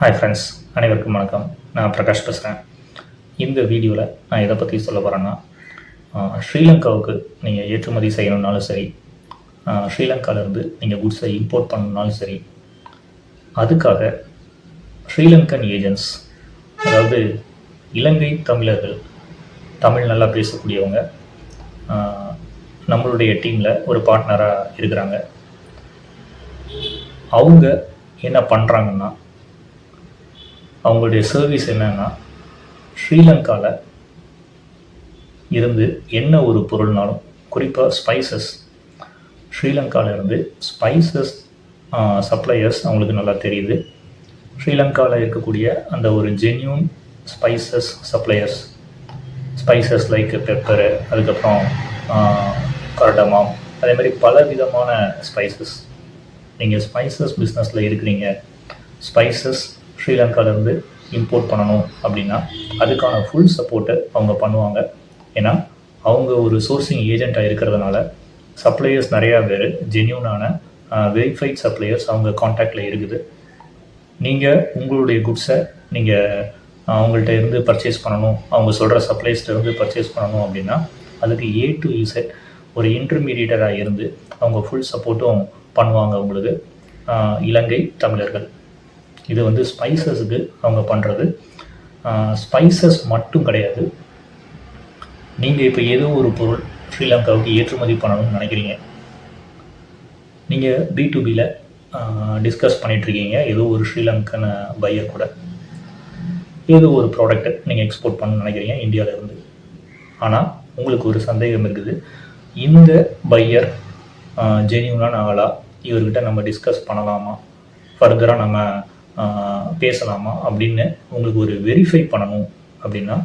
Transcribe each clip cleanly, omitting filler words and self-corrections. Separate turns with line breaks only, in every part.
Hi friends, அனைவருக்கும் வணக்கம். நான் பிரகாஷ் பேசுகிறேன். இந்த வீடியோவில் நான் எதை பற்றி சொல்ல போகிறேன்னா, ஸ்ரீலங்காவுக்கு நீங்கள் ஏற்றுமதி செய்யணுன்னாலும் சரி, ஸ்ரீலங்காவிலேருந்து நீங்கள் குட்ஸை இம்போர்ட் பண்ணணுன்னாலும் சரி, அதுக்காக ஸ்ரீலங்கன் ஏஜென்ட்ஸ், அதாவது இலங்கை தமிழர்கள், தமிழ் நல்லா பேசக்கூடியவங்க நம்மளுடைய டீமில் ஒரு பார்ட்னராக இருக்கிறாங்க. அவங்க என்ன பண்ணுறாங்கன்னா, அவங்களுடைய சர்வீஸ் என்னன்னா, ஸ்ரீலங்காவில் இருந்து என்ன ஒரு பொருள்னாலும், குறிப்பாக ஸ்பைசஸ், ஸ்ரீலங்காவில் இருந்து ஸ்பைசஸ் சப்ளையர்ஸ் அவங்களுக்கு நல்லா தெரியுது. ஸ்ரீலங்காவில் இருக்கக்கூடிய அந்த ஒரு genuine spices suppliers, spices like pepper, அதுக்கப்புறம் கர்டமாம், அதே மாதிரி பல விதமான ஸ்பைசஸ். நீங்கள் ஸ்பைசஸ் பிஸ்னஸில் இருக்கிறீங்க, ஸ்பைசஸ் ஸ்ரீலங்காவிலேருந்து இம்போர்ட் பண்ணணும் அப்படின்னா அதுக்கான ஃபுல் சப்போர்ட்டை அவங்க பண்ணுவாங்க. ஏன்னா அவங்க ஒரு சோர்சிங் ஏஜெண்ட்டாக இருக்கிறதுனால சப்ளையர்ஸ் நிறையா பேர், ஜென்யூனான வெரிஃபைட் சப்ளையர்ஸ் அவங்க கான்டாக்டில் இருக்குது. நீங்கள் உங்களுடைய குட்ஸை நீங்கள் அவங்கள்ட்ட இருந்து பர்ச்சேஸ் பண்ணணும், அவங்க சொல்கிற சப்ளைஸ்கிட்ட இருந்து பர்ச்சேஸ் பண்ணணும் அப்படின்னா அதுக்கு A to Z ஒரு இன்டர்மீடியேட்டராக இருந்து அவங்க ஃபுல் சப்போர்ட்டும் பண்ணுவாங்க உங்களுக்கு. இலங்கை தமிழர்கள் இது வந்து ஸ்பைசஸுக்கு அவங்க பண்ணுறது. ஸ்பைசஸ் மட்டும் கிடையாது, நீங்கள் இப்போ ஏதோ ஒரு பொருள் ஸ்ரீலங்காவுக்கு ஏற்றுமதி பண்ணணும்னு நினைக்கிறீங்க, நீங்கள் B2Bயில் டிஸ்கஸ் பண்ணிகிட்ருக்கீங்க ஏதோ ஒரு ஸ்ரீலங்கன் பையர் கூட, ஏதோ ஒரு ப்ராடக்ட்டை நீங்கள் எக்ஸ்போர்ட் பண்ணணும்னு நினைக்கிறீங்க இந்தியாவிலேருந்து. ஆனால் உங்களுக்கு ஒரு சந்தேகம் இருக்குது, இந்த பையர் ஜென்யூனான ஆளாக, இவர்கிட்ட நம்ம டிஸ்கஸ் பண்ணலாமா, ஃபர்தராக நம்ம பேசலாமா அப்படின்னு உங்களுக்கு ஒரு வெரிஃபை பண்ணணும் அப்படின்னா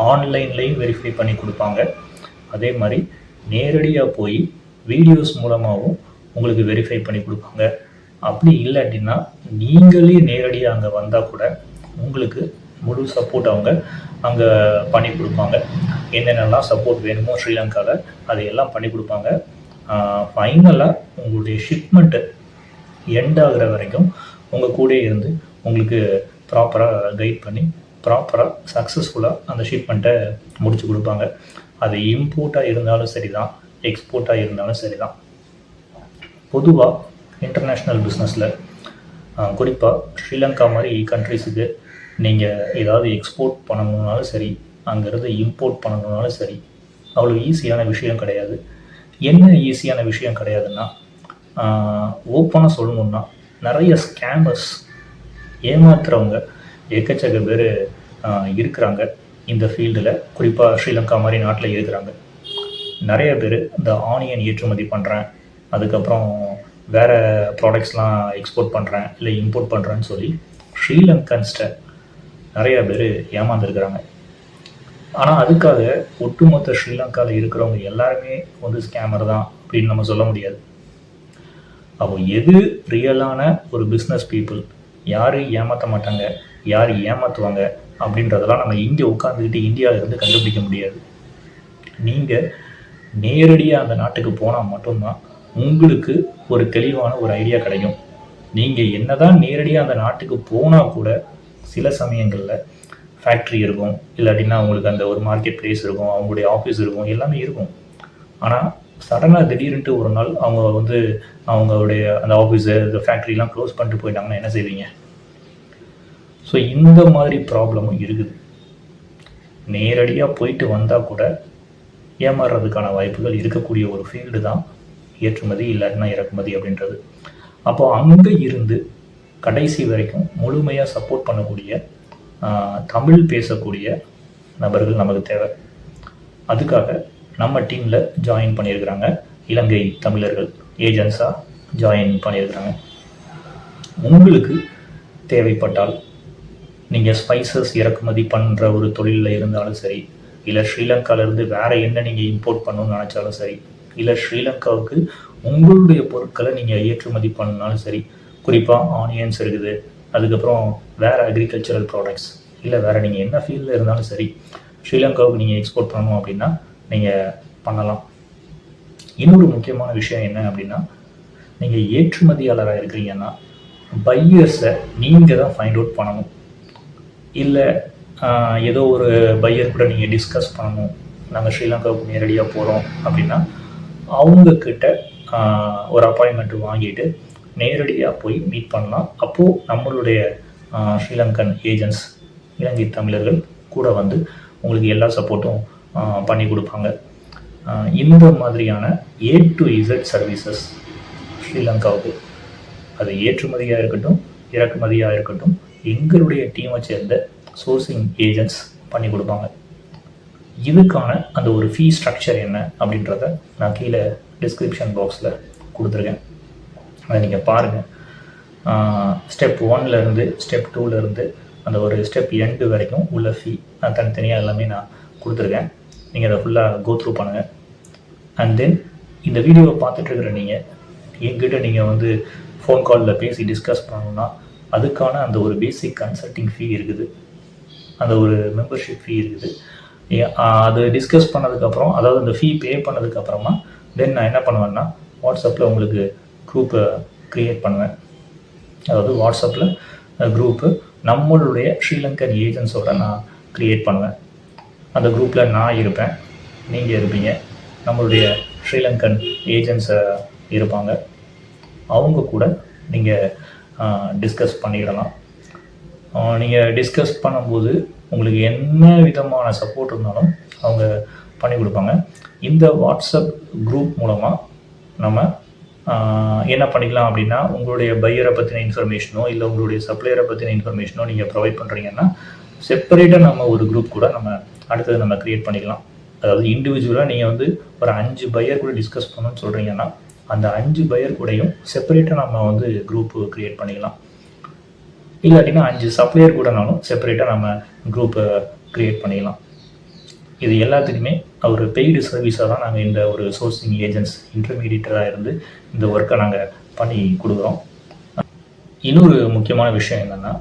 ஆன்லைன்லேயும் வெரிஃபை பண்ணி கொடுப்பாங்க. அதே மாதிரி நேரடியாக போய் வீடியோஸ் மூலமாகவும் உங்களுக்கு வெரிஃபை பண்ணி கொடுப்பாங்க. அப்படி இல்லாட்டின்னா நீங்களே நேரடியாக அங்கே வந்தால் கூட உங்களுக்கு முழு சப்போர்ட் அவங்க அங்கே பண்ணி கொடுப்பாங்க. என்னென்னலாம் சப்போர்ட் வேணுமோ ஸ்ரீலங்காவில் அதையெல்லாம் பண்ணி கொடுப்பாங்க. ஃபைனலாக உங்களுடைய ஷிப்மெண்ட்டு எண்ட் ஆகிற வரைக்கும் உங்கள் கூட இருந்து உங்களுக்கு ப்ராப்பராக கைட் பண்ணி ப்ராப்பராக சக்ஸஸ்ஃபுல்லாக அந்த ஷிப்மெண்ட்டை முடிச்சு கொடுப்பாங்க. அது இம்போர்ட்டாக இருந்தாலும் சரி தான், எக்ஸ்போர்ட்டாக இருந்தாலும் சரி தான். பொதுவாக இன்டர்நேஷ்னல் பிஸ்னஸில் குறிப்பாக ஸ்ரீலங்கா மாதிரி கண்ட்ரிஸுக்கு நீங்கள் ஏதாவது எக்ஸ்போர்ட் பண்ணணுன்னாலும் சரி, அங்கேருந்து இம்போர்ட் பண்ணணுன்னாலும் சரி, அவ்வளோ ஈஸியான விஷயம் கிடையாது. என்ன ஈஸியான விஷயம் கிடையாதுன்னா, ஓப்பனாக சொல்லணுன்னா நிறைய ஸ்கேமர்ஸ், ஏமாத்துறவங்க எக்கச்சக்க பேர் இருக்கிறாங்க இந்த ஃபீல்டில். குறிப்பாக ஸ்ரீலங்கா மாதிரி நாட்டில் இருக்கிறாங்க நிறைய பேர். இந்த ஆனியன் ஏற்றுமதி பண்ணுறேன், அதுக்கப்புறம் வேறு ப்ராடக்ட்ஸ்லாம் எக்ஸ்போர்ட் பண்ணுறேன் இல்லை இம்போர்ட் பண்ணுறேன்னு சொல்லி ஸ்ரீலங்கன்ஸ்ட்டை நிறையா பேர் ஏமாந்துருக்கிறாங்க. ஆனால் அதுக்காக ஒட்டுமொத்த ஸ்ரீலங்காவில் இருக்கிறவங்க எல்லாருமே வந்து ஸ்கேமர் தான் அப்படின்னு நம்ம சொல்ல முடியாது. அப்போ எது ரியலான ஒரு பிஸ்னஸ் பீப்புள், யார் ஏமாற்ற மாட்டாங்க, யார் ஏமாற்றுவாங்க அப்படின்றதெல்லாம் நம்ம இங்கே உட்காந்துக்கிட்டு இந்தியாவிலேருந்து கண்டுபிடிக்க முடியாது. நீங்கள் நேரடியாக அந்த நாட்டுக்கு போனால் மட்டும்தான் உங்களுக்கு ஒரு தெளிவான ஒரு ஐடியா கிடைக்கும். நீங்கள் என்ன தான் நேரடியாக அந்த நாட்டுக்கு போனால் கூட சில சமயங்களில் ஃபேக்ட்ரி இருக்கும், இல்லாட்டின்னா அவங்களுக்கு அந்த ஒரு மார்க்கெட் பிளேஸ் இருக்கும், அவங்களுடைய ஆஃபீஸ் இருக்கும், எல்லாமே இருக்கும். ஆனால் சடனாக திடீர்னுட்டு ஒரு நாள் அவங்க வந்து அவங்களுடைய அந்த ஆஃபீஸு, இந்த ஃபேக்ட்ரிலாம் க்ளோஸ் பண்ணிட்டு போயிட்டாங்கன்னா என்ன செய்வீங்க? ஸோ இந்த மாதிரி ப்ராப்ளமும் இருக்குது. நேரடியாக போயிட்டு வந்தால் கூட ஏமாறுறதுக்கான வாய்ப்புகள் இருக்கக்கூடிய ஒரு ஃபீல்டு தான் ஏற்றுமதி இல்லாட்டினா இறக்குமதி அப்படின்றது. அப்போது அங்கே இருந்து கடைசி வரைக்கும் முழுமையாக சப்போர்ட் பண்ணக்கூடிய தமிழ் பேசக்கூடிய நபர்கள் நமக்கு தேவை. அதுக்காக நம்ம டீமில் ஜாயின் பண்ணியிருக்கிறாங்க இலங்கை தமிழர்கள், ஏஜென்ட்ஸாக ஜாயின் பண்ணியிருக்கிறாங்க. உங்களுக்கு தேவைப்பட்டால் நீங்கள் ஸ்பைசஸ் இறக்குமதி பண்ணுற ஒரு தொழிலில் இருந்தாலும் சரி, இல்லை ஸ்ரீலங்காவிலேருந்து வேறு என்ன நீங்கள் இம்போர்ட் பண்ணணும்னு நினச்சாலும் சரி, இல்லை ஸ்ரீலங்காவுக்கு உங்களுடைய பொருட்களை நீங்கள் ஏற்றுமதி பண்ணாலும் சரி, குறிப்பாக ஆனியன்ஸ் இருக்குது, அதுக்கப்புறம் வேறு அக்ரிகல்ச்சரல் ப்ராடக்ட்ஸ், இல்லை வேறு நீங்கள் என்ன ஃபீல்டில் இருந்தாலும் சரி, ஸ்ரீலங்காவுக்கு நீங்கள் எக்ஸ்போர்ட் பண்ணணும் அப்படின்னா நீங்கள் பண்ணலாம். இன்னொரு முக்கியமான விஷயம் என்ன அப்படின்னா, நீங்கள் ஏற்றுமதியாளராக இருக்கிறீங்கன்னா பையர்ஸை நீங்கள் தான் ஃபைண்ட் அவுட் பண்ணணும். இல்லை ஏதோ ஒரு பையர் கூட நீங்கள் டிஸ்கஸ் பண்ணணும், நாங்கள் ஸ்ரீலங்காவுக்கு நேரடியாக போகிறோம் அப்படின்னா அவங்கக்கிட்ட ஒரு அப்பாயின்மெண்ட் வாங்கிட்டு நேரடியாக போய் மீட் பண்ணலாம். அப்போது நம்மளுடைய ஸ்ரீலங்கன் ஏஜென்ட்ஸ், இலங்கை தமிழர்கள் கூட வந்து உங்களுக்கு எல்லா சப்போர்ட்டும் பண்ணி கொடுப்பாங்க. இந்த மாதிரியான A to Z சர்வீசஸ் ஸ்ரீலங்காவுக்கு, அது ஏற்றுமதியாக இருக்கட்டும் இறக்குமதியாக இருக்கட்டும், எங்களுடைய டீமை சேர்ந்த சோர்சிங் ஏஜென்ட்ஸ் பண்ணி கொடுப்பாங்க. இதுக்கான அந்த ஒரு ஃபீ ஸ்ட்ரக்சர் என்ன அப்படின்றத நான் கீழே டிஸ்கிரிப்ஷன் பாக்ஸில் கொடுத்துருக்கேன், அதை நீங்கள் பாருங்கள். ஸ்டெப் 1லேருந்து ஸ்டெப் 2லேருந்து அந்த ஒரு ஸ்டெப் எண்டு வரைக்கும் உள்ள ஃபீ நான் தனித்தனியாக எல்லாமே நான் கொடுத்துருக்கேன். நீங்கள் அதை ஃபுல்லாக கோ த்ரூ பண்ணுங்கள். அண்ட் தென் இந்த வீடியோவை பார்த்துட்ருக்கிற நீங்கள் என்கிட்ட நீங்கள் வந்து ஃபோன் காலில் பேசி டிஸ்கஸ் பண்ணணுன்னா அதுக்கான அந்த ஒரு பேசிக் கன்சல்டிங் ஃபீ இருக்குது, அந்த ஒரு மெம்பர்ஷிப் ஃபீ இருக்குது. அது டிஸ்கஸ் பண்ணதுக்கப்புறம், அதாவது அந்த ஃபீ பே பண்ணதுக்கப்புறமா தென் நான் என்ன பண்ணுவேன்னா வாட்ஸ்அப்பில் உங்களுக்கு குரூப்பை க்ரியேட் பண்ணுவேன். அதாவது வாட்ஸ்அப்பில் குரூப்பு நம்மளுடைய ஸ்ரீலங்கன் ஏஜென்ட்ஸோட நான் க்ரியேட் பண்ணுவேன். அந்த குரூப்பில் நான் இருப்பேன், நீங்கள் இருப்பீங்க, நம்மளுடைய ஸ்ரீலங்கன் ஏஜென்ட்ஸை இருப்பாங்க. அவங்க கூட நீங்கள் டிஸ்கஸ் பண்ணிடலாம். நீங்கள் டிஸ்கஸ் பண்ணும்போது உங்களுக்கு என்ன விதமான சப்போர்ட் இருந்தாலும் அவங்க பண்ணி கொடுப்பாங்க. இந்த வாட்ஸ்அப் குரூப் மூலமாக நம்ம என்ன பண்ணிக்கலாம் அப்படின்னா, உங்களுடைய பையரை பற்றின இன்ஃபர்மேஷனோ இல்லை உங்களுடைய சப்ளையரை பற்றின இன்ஃபர்மேஷனோ நீங்கள் ப்ரொவைட் பண்ணுறீங்கன்னா செப்பரேட்டாக நம்ம ஒரு குரூப் கூட நம்ம அடுத்தது நம்ம க்ரியேட் பண்ணிக்கலாம். அதாவது இண்டிவிஜுவலாக நீங்கள் வந்து ஒரு 5 பையர் கூட டிஸ்கஸ் பண்ணணும்னு சொல்கிறீங்கன்னா அந்த 5 பையர் கூடயும் செப்பரேட்டாக நம்ம வந்து குரூப்பு க்ரியேட் பண்ணிக்கலாம். இல்லாட்டினா 5 சப்ளையர் கூடனாலும் செப்பரேட்டாக நம்ம குரூப்பை க்ரியேட் பண்ணிக்கலாம். இது எல்லாத்துக்குமே ஒரு பெய்டு சர்வீஸாக தான் நாங்கள் இந்த ஒரு சோர்சிங் ஏஜென்ட்ஸ் இன்டர்மீடியேட்டராக இருந்து இந்த ஒர்க்கை நாங்கள் பண்ணி கொடுக்குறோம். இன்னொரு முக்கியமான விஷயம் என்னென்னா,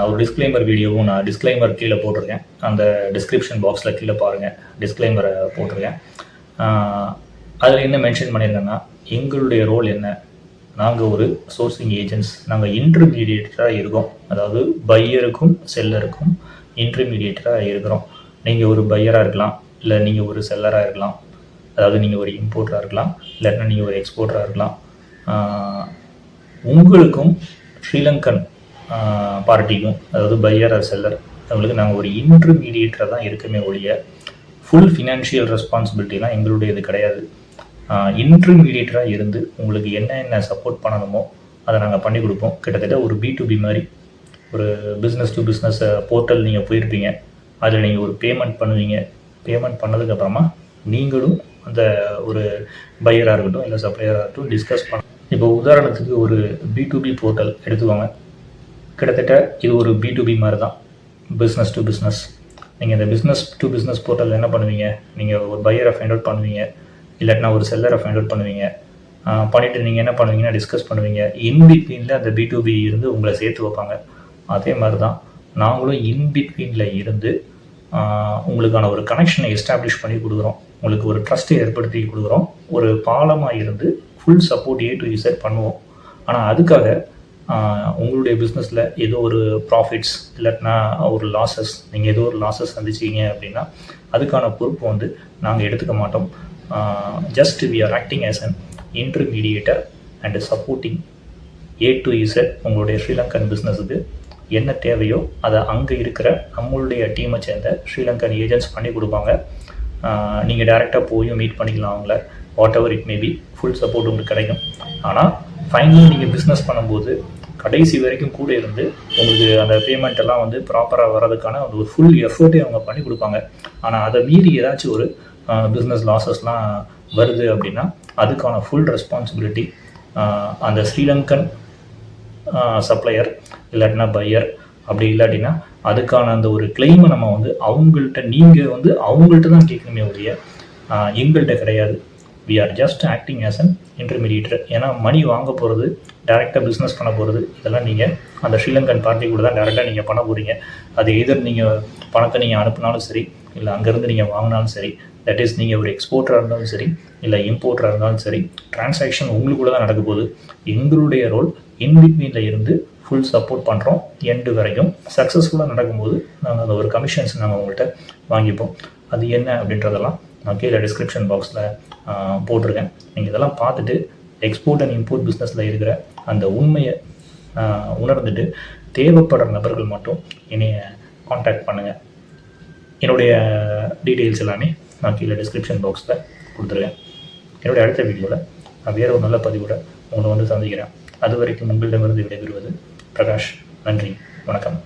ஒரு டிஸ்க்ளைமர் வீடியோவும் நான் டிஸ்க்ளைமர் கீழே போட்டிருக்கேன், அந்த டிஸ்கிரிப்ஷன் பாக்ஸில் கீழே பாருங்கள், டிஸ்க்ளைமரை போட்டிருக்கேன். அதில் என்ன மென்ஷன் பண்ணியிருக்கேன்னா, எங்களுடைய ரோல் என்ன, நாங்கள் ஒரு சோர்சிங் ஏஜென்ட்ஸ், நாங்கள் இன்டர்மீடியேட்டராக இருக்கோம். அதாவது பையருக்கும் செல்லருக்கும் இன்டர்மீடியேட்டராக இருக்கிறோம். நீங்கள் ஒரு பையராக இருக்கலாம், இல்லை நீங்கள் ஒரு செல்லராக இருக்கலாம், அதாவது நீங்கள் ஒரு இம்போர்ட்டராக இருக்கலாம், இல்லைன்னா நீங்கள் ஒரு எக்ஸ்போர்ட்டராக இருக்கலாம். உங்களுக்கும் ஸ்ரீலங்கன் பார்ட்டிக்கும், அதாவது பையர் ஆர் செல்லர், அவங்களுக்கு நாங்கள் ஒரு இன்டர்மீடியேட்டராக தான் இருக்குமே ஒழிய ஃபுல் ஃபினான்ஷியல் ரெஸ்பான்சிபிலிட்டிலாம் எங்களுடைய இது கிடையாது. இன்டர்மீடியேட்டராக இருந்து உங்களுக்கு என்ன சப்போர்ட் பண்ணணுமோ அதை நாங்கள் பண்ணி கொடுப்போம். கிட்டத்தட்ட ஒரு B2B மாதிரி, ஒரு பிஸ்னஸ் டு பிஸ்னஸ் போர்ட்டல் நீங்கள் போயிருப்பீங்க, அதில் நீங்கள் ஒரு பேமெண்ட் பண்ணுவீங்க. பேமெண்ட் பண்ணதுக்கப்புறமா நீங்களும் அந்த ஒரு பையராக இருக்கட்டும் இல்லை சப்ளையராக இருக்கட்டும் டிஸ்கஸ் பண்ண. இப்போ உதாரணத்துக்கு ஒரு B2B போர்ட்டல் எடுத்துக்கோங்க. கிட்டத்தட்ட இது ஒரு B2B மாதிரி தான், பிஸ்னஸ் டு பிஸ்னஸ். நீங்கள் இந்த பிஸ்னஸ் டு பிஸ்னஸ் போர்ட்டல் என்ன பண்ணுவீங்க, நீங்கள் ஒரு பையரை ஃபைண்ட் அவுட் பண்ணுவீங்க, இல்லாட்டினா ஒரு செல்லரை ஃபைண்ட் அவுட் பண்ணுவீங்க. பண்ணிவிட்டு நீங்கள் என்ன பண்ணுவீங்கன்னா டிஸ்கஸ் பண்ணுவீங்க. இன்பிட்வீனில் அந்த B2B இருந்து உங்களை சேர்த்து வைப்பாங்க. அதே மாதிரி தான் நாங்களும் இன்பிட்வீனில் இருந்து உங்களுக்கான ஒரு கனெக்ஷனை எஸ்டாப்ளிஷ் பண்ணி கொடுக்குறோம், உங்களுக்கு ஒரு ட்ரஸ்ட்டை ஏற்படுத்தி கொடுக்குறோம், ஒரு பாலமாக இருந்து full support A to Z பண்ணுவோம். ஆனால் அதுக்காக உங்களுடைய பிஸ்னஸில் ஏதோ ஒரு ப்ராஃபிட்ஸ் இல்லாட்டினா ஒரு லாஸஸ், நீங்கள் ஏதோ ஒரு லாஸஸ் சந்திச்சிங்க அப்படின்னா அதுக்கான பொறுப்பு வந்து நாங்கள் எடுத்துக்க மாட்டோம். Just we are acting as an intermediator and supporting A to Z. உங்களுடைய ஸ்ரீலங்கன் பிஸ்னஸுக்கு என்ன தேவையோ அதை அங்கே இருக்கிற நம்மளுடைய டீமை சேர்ந்த ஸ்ரீலங்கன் ஏஜென்ட்ஸ் பண்ணி கொடுப்பாங்க. நீங்கள் டேரெக்டாக போய் மீட் பண்ணிக்கலாம் அவங்கள, what ever it maybe, full support உங்களுக்கு கிடைக்கும். ஆனால் ஃபைனலி நீங்கள் பிஸ்னஸ் பண்ணும்போது கடைசி வரைக்கும் கூட இருந்து உங்களுக்கு அந்த பேமெண்ட் எல்லாம் வந்து ப்ராப்பராக வர்றதுக்கான ஒரு ஃபுல் எஃபர்ட்டே அவங்க பண்ணி கொடுப்பாங்க. ஆனால் அதை மீறி ஏதாச்சும் ஒரு பிஸ்னஸ் லாஸஸ்லாம் வருது அப்படின்னா அதுக்கான ஃபுல் ரெஸ்பான்சிபிலிட்டி அந்த ஸ்ரீலங்கன் சப்ளையர் இல்லாட்டினா பையர், அப்படி இல்லாட்டினா அதுக்கான அந்த ஒரு கிளைமை நம்ம வந்து அவங்கள்ட்ட, நீங்கள் வந்து அவங்கள்ட்ட தான் கேட்கணுமே ஒழிய எங்கள்கிட்ட கிடையாது. We are just acting as an intermediator. ஏன்னா மணி வாங்க போகிறது, டேரெக்டாக பிஸ்னஸ் பண்ண போகிறது, இதெல்லாம் நீங்கள் அந்த ஸ்ரீலங்கன் பார்ட்டி கூட தான் டேரெக்டாக நீங்கள் பண்ண போகிறீங்க. அது எதர் நீங்கள் பணத்தை நீங்கள் அனுப்புனாலும் சரி, இல்லை அங்கேருந்து நீங்கள் வாங்கினாலும் சரி, தட் இஸ் நீங்கள் ஒரு எக்ஸ்போர்ட்டராக இருந்தாலும் சரி இல்லை இம்போர்ட்டராக இருந்தாலும் சரி, டிரான்சாக்ஷன் உங்களுக்குள்ள தான் நடக்க போகுது. எங்களுடைய ரோல் இன்பிட்வீனில் இருந்து ஃபுல் சப்போர்ட் பண்ணுறோம். எண்டு வரைக்கும் சக்ஸஸ்ஃபுல்லாக நடக்கும்போது நாங்கள் அந்த ஒரு கமிஷன்ஸ் நாங்கள் உங்கள்கிட்ட வாங்கிப்போம். அது என்ன அப்படின்றதெல்லாம் நான் கீழே டிஸ்கிரிப்ஷன் பாக்ஸில் போட்டிருக்கேன். நீங்கள் இதெல்லாம் பார்த்துட்டு எக்ஸ்போர்ட் அண்ட் இம்போர்ட் பிஸ்னஸில் இருக்கிற அந்த உண்மையை உணர்ந்துட்டு தேவைப்படுற நபர்கள் மட்டும் என்னைய காண்டாக்ட் பண்ணுங்கள். என்னுடைய டீட்டெயில்ஸ் எல்லாமே நான் கீழே டிஸ்கிரிப்ஷன் பாக்ஸில் கொடுத்துருக்கேன். என்னுடைய அடுத்த வீடியோவில் நான் வேறு ஒரு நல்ல பதிவோட உங்களை வந்து சந்திக்கிறேன். அது வரைக்கும் உங்களிடமிருந்து விடைபெறுவது பிரகாஷ். நன்றி, வணக்கம்.